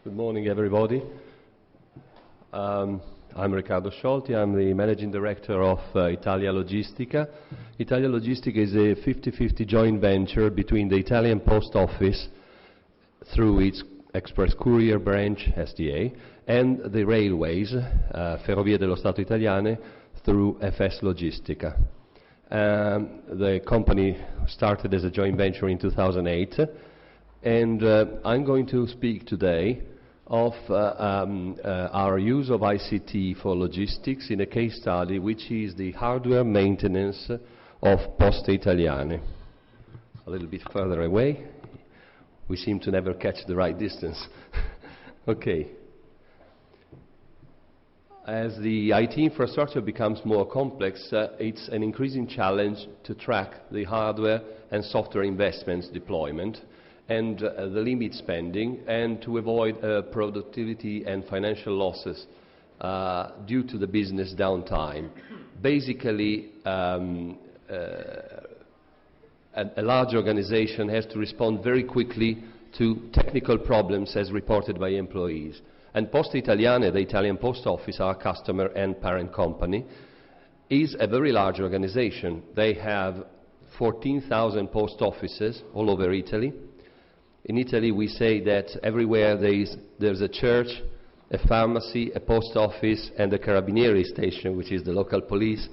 Good morning, everybody. I'm Riccardo Sciolti. I'm the Managing Director of Italia Logistica. Italia Logistica is a 50-50 joint venture between the Italian Post Office through its Express Courier branch, SDA, and the railways, Ferrovie dello Stato Italiane, through FS Logistica. The company started as a joint venture in 2008, and I'm going to speak today of our use of ICT for logistics in a case study, which is the hardware maintenance of Poste Italiane. A little bit further away. We seem to never catch the right distance. Okay. As the IT infrastructure becomes more complex, it's an increasing challenge to track the hardware and software investments deployment and the limit spending, and to avoid productivity and financial losses due to the business downtime. Basically, a large organization has to respond very quickly to technical problems as reported by employees. And Poste Italiane, the Italian Post Office, our customer and parent company, is a very large organization. They have 14,000 post offices all over Italy. In Italy, we say that everywhere there's a church, a pharmacy, a post office, and a carabinieri station, which is the local police,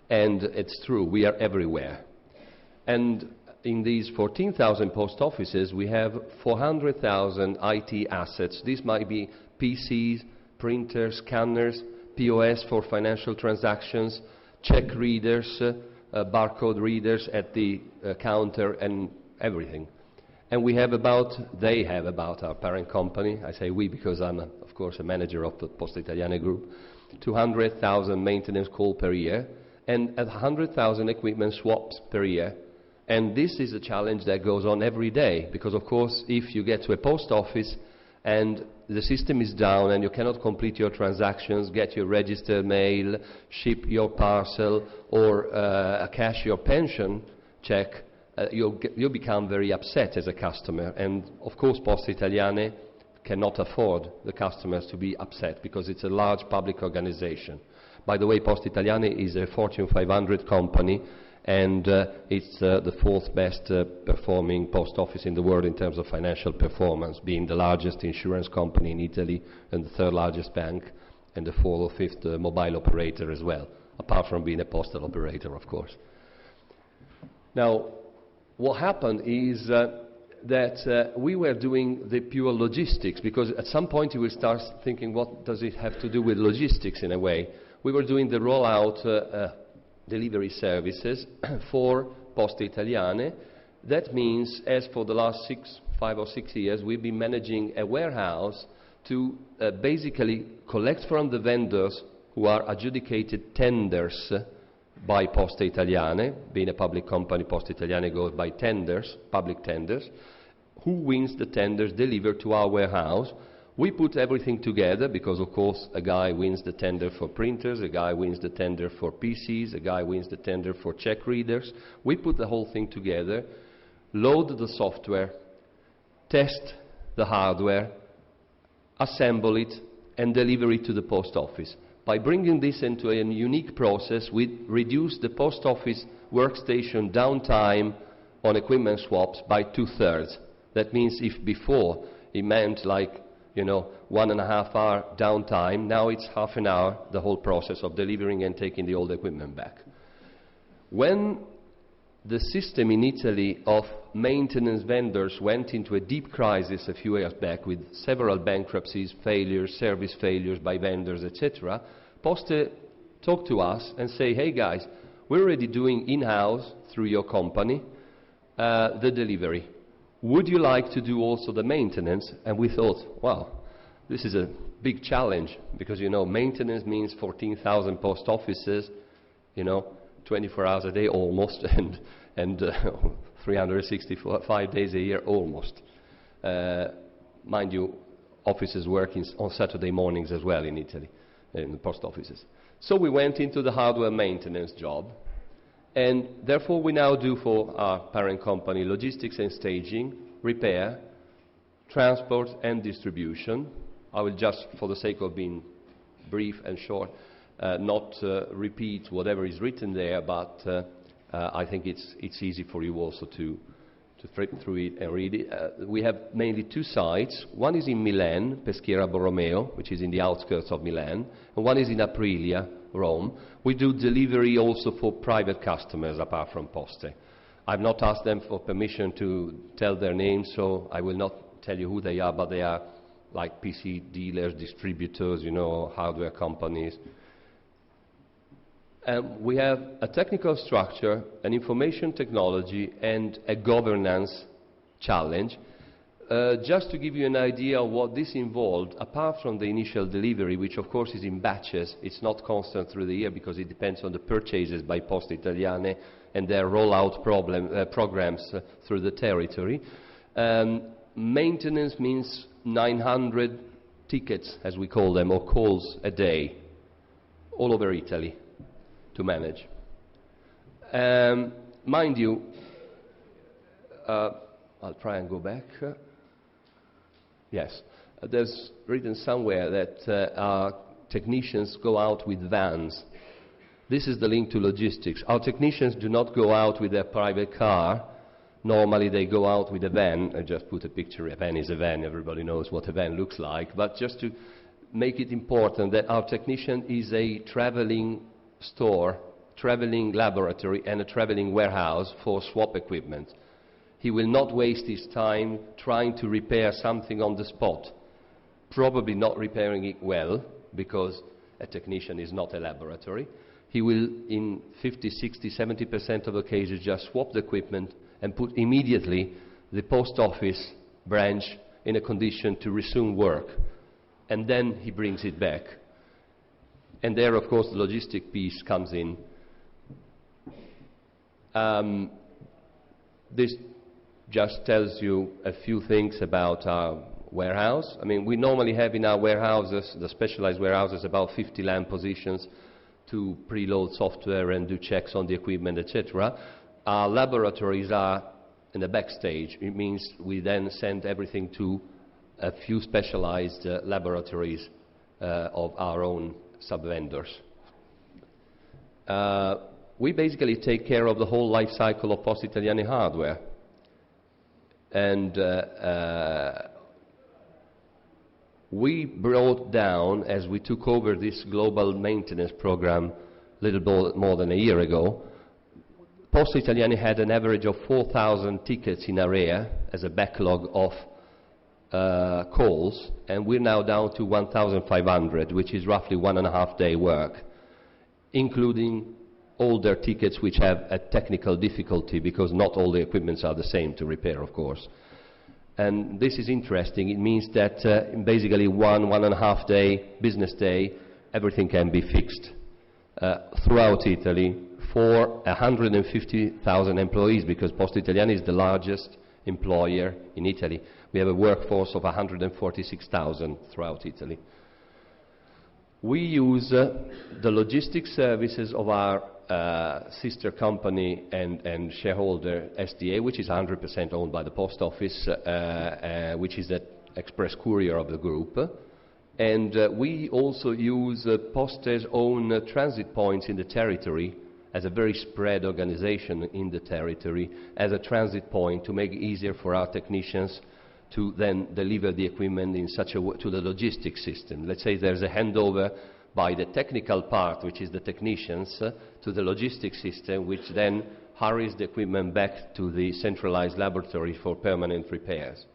and it's true, we are everywhere. And in these 14,000 post offices, we have 400,000 IT assets. These might be PCs, printers, scanners, POS for financial transactions, check readers, barcode readers at the counter, and everything. And they have about our parent company, I say we because I'm, of course, a manager of the Poste Italiane group, 200,000 maintenance calls per year, and 100,000 equipment swaps per year. And this is a challenge that goes on every day, because, of course, if you get to a post office and the system is down and you cannot complete your transactions, get your registered mail, ship your parcel, or cash your pension check, you'll become very upset as a customer. And, of course, Poste Italiane cannot afford the customers to be upset because it's a large public organization. By the way, Poste Italiane is a Fortune 500 company, and it's the fourth best performing post office in the world in terms of financial performance, being the largest insurance company in Italy and the third largest bank and the fourth or fifth mobile operator as well, apart from being a postal operator, of course. Now, what happened is that we were doing the pure logistics, because at some point you will start thinking, what does it have to do with logistics in a way? We were doing the rollout delivery services for Poste Italiane. That means, as for the last 5 or 6 years, we've been managing a warehouse to basically collect from the vendors who are adjudicated tenders by Poste Italiane. Being a public company, Poste Italiane goes by tenders, public tenders. Who wins the tenders delivered to our warehouse? We put everything together because, of course, a guy wins the tender for printers, a guy wins the tender for PCs, a guy wins the tender for check readers. We put the whole thing together, load the software, test the hardware, assemble it, and deliver it to the post office. By bringing this into a unique process, we reduced the post office workstation downtime on equipment swaps by 2/3. That means if before it meant 1.5 hour downtime, now it's half an hour, the whole process of delivering and taking the old equipment back. When the system in Italy of maintenance vendors went into a deep crisis a few years back with several bankruptcies, failures, service failures by vendors, etc., Poste talked to us and say, hey guys, we're already doing in-house through your company the delivery. Would you like to do also the maintenance? And we thought, wow, this is a big challenge because, maintenance means 14,000 post offices, 24 hours a day almost, and 365 days a year almost. Mind you, offices work on Saturday mornings as well in Italy, in the post offices. So we went into the hardware maintenance job, and therefore we now do for our parent company logistics and staging, repair, transport and distribution, I will just, for the sake of being brief and short, not repeat whatever is written there, but I think it's easy for you also to flip through it and read it. We have mainly two sites. One is in Milan, Peschiera Borromeo, which is in the outskirts of Milan, and one is in IFWLA Rome. We do delivery also for private customers apart from Poste. I've not asked them for permission to tell their names, so I will not tell you who they are, but they are like PC dealers, distributors, you know, hardware companies. We have a technical structure, an information technology, and a governance challenge. Just to give you an idea of what this involved, apart from the initial delivery, which of course is in batches, it's not constant through the year because it depends on the purchases by Poste Italiane and their rollout programs through the territory. Maintenance means 900 tickets, as we call them, or calls a day, all over Italy, to manage. Mind you, I'll try and go back. Yes, there's written somewhere that our technicians go out with vans. This is the link to logistics. Our technicians do not go out with their private car. Normally they go out with a van. I just put a picture. A van is a van. Everybody knows what a van looks like. But just to make it important that our technician is a traveling store, traveling laboratory, and a traveling warehouse for swap equipment. He will not waste his time trying to repair something on the spot, probably not repairing it well, because a technician is not a laboratory. He will, in 50, 60, 70% of the cases, just swap the equipment and put immediately the post office branch in a condition to resume work. And then he brings it back. And there, of course, the logistic piece comes in. This just tells you a few things about our warehouse. I mean, we normally have in our warehouses, the specialized warehouses, about 50 land positions to preload software and do checks on the equipment, etc. Our laboratories are in the backstage. It means we then send everything to a few specialized laboratories of our own sub-vendors. We basically take care of the whole life cycle of Poste Italiane hardware. And we brought down, as we took over this global maintenance program a little more than a year ago, Poste Italiane had an average of 4,000 tickets in area as a backlog of calls, and we're now down to 1,500, which is roughly 1.5 day work, including all their tickets which have a technical difficulty, because not all the equipments are the same to repair, of course. And this is interesting. It means that in basically 1.5 day, business day, everything can be fixed throughout Italy for 150,000 employees, because Poste Italiane is the largest employer in Italy. We have a workforce of 146,000 throughout Italy. We use the logistics services of our sister company and shareholder SDA, which is 100% owned by the post office, which is the express courier of the group. And we also use Poste's own transit points in the territory as a very spread organization in the territory, as a transit point to make it easier for our technicians to then deliver the equipment in such a way to the logistics system. Let's say there's a handover by the technical part, which is the technicians, to the logistics system, which then hurries the equipment back to the centralized laboratory for permanent repairs.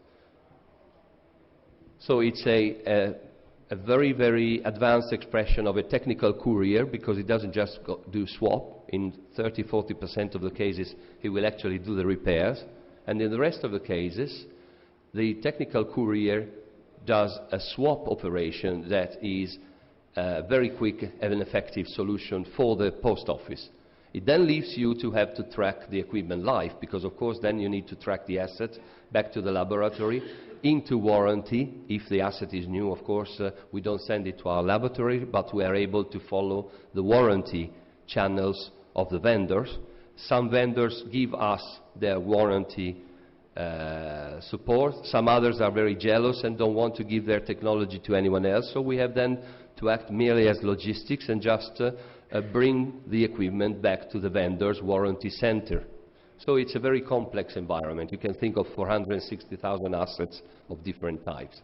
So it's a very, very advanced expression of a technical courier, because it doesn't just do swap. In 30–40% of the cases, he will actually do the repairs. And in the rest of the cases, the technical courier does a swap operation that is a very quick and an effective solution for the post office. It then leaves you to have to track the equipment life, because of course then you need to track the asset back to the laboratory, into warranty. If the asset is new, of course, we don't send it to our laboratory, but we are able to follow the warranty channels of the vendors. Some vendors give us their warranty support. Some others are very jealous and don't want to give their technology to anyone else, so we have then to act merely as logistics and just bring the equipment back to the vendor's warranty center. So it's a very complex environment. You can think of 460,000 assets of different types.